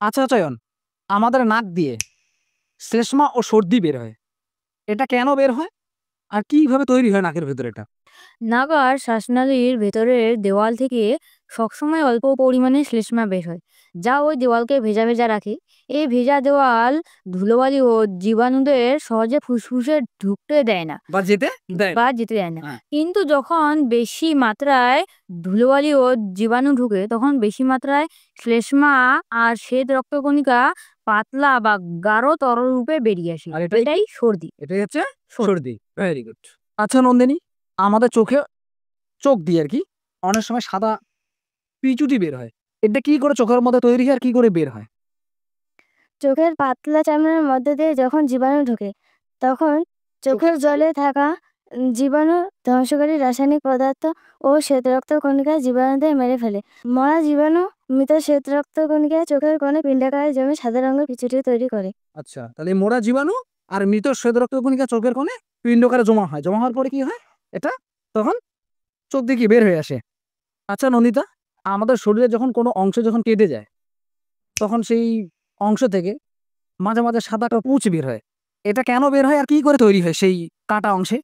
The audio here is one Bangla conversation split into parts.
আচ্ছা চয়ন, আমাদের নাক দিয়ে শ্লেষ্মা ও সর্দি বের হয়, এটা কেন বের হয় আর কিভাবে তৈরি হয় নাকের ভেতরে এটা? নাক আর শ্বাসনালীর ভেতরের দেওয়াল থেকে সবসময় অল্প পরিমাণে শ্লেষ্মা বের হয়, যা ওই দেওয়ালকে ভেজা ভেজা রাখে। এই ভেজা দেওয়াল ধুলোবালি ও জীবাণুদের সহজে ফুসফুসে ঢুকতে দেয় না বা যেতে দেয় না। বা যেতে দেয় না। হ্যাঁ। কিন্তু যখন বেশি মাত্রায় ধুলোবালি ও জীবাণু ঢুকে, তখন বেশি মাত্রায় শ্লেষ্মা আর শ্বেত রক্তকণিকা পাতলা বা গাঢ় তরল রূপে বেরিয়ে আসে। আর এটাই কি? এটাই সর্দি। এটাই হচ্ছে সর্দি। সর্দি। Very good. আচ্ছা নন্দিনী, আমাদের চোখ দিয়ে আর কি অনেক সময় সাদা পিচুটি বের হয়, এটা কি করে চোখের মধ্যে তৈরি হয় আর কি করে বের হয়? চোখের পাতলা চামড়ার মধ্যে দিয়ে যখন জীবাণু ঢোকে, তখন চোখের জলে থাকা জীবাণু ধ্বংসকারী রাসায়নিক পদার্থ ও শ্বেতরক্ত কণিকা জীবাণুদের মেরে ফেলে। মরা জীবাণু মৃত শ্বেতরক্ত কণিকায় চোখের কোণে পিণ্ডাকারে জমে সাদা রঙের পিছুটি তৈরি করে। আচ্ছা, তাহলে এই মোরা জীবাণু আর মৃত শ্বেত রক্তকণিকা চোখের কোণে পিণ্ডকারে জমা হয়, জমা হওয়ার পরে কি হয়, এটা তখন চোখ দিয়ে কি বের হয়ে আসে। আচ্ছা নন্দিতা, আমাদের শরীরে যখন কোনো অংশ যখন কেটে যায়, তখন সেই অংশ থেকে মাঝে মাঝে সাদা একটা পুঁজ বের হয়, এটা কেন বের হয় আর কি করে তৈরি হয় সেই কাটা অংশে?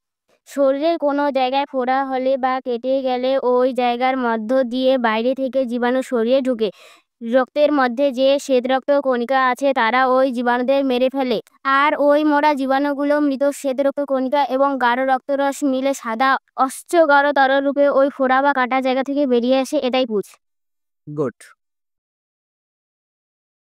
শরীরের কোনো জায়গায় ফোড়া হলে বা কেটে গেলে ওই জায়গার মধ্য দিয়ে বাইরে থেকে জীবাণু সরিয়ে ঢুকে রক্তের মধ্যে যে শ্বেতরক্ত কণিকা আছে তারা ওই জীবাণুদের মেরে ফেলে। আর ওই মরা জীবাণুগুলো মৃত শ্বেতরক্ত কণিকা এবং গাঢ় রক্তরস মিলে সাদা অস্ত্র গাঢ় তরল রূপে ওই ফোড়া বা কাটা জায়গা থেকে বেরিয়ে আসে। এটাই পুঁজ। গুড।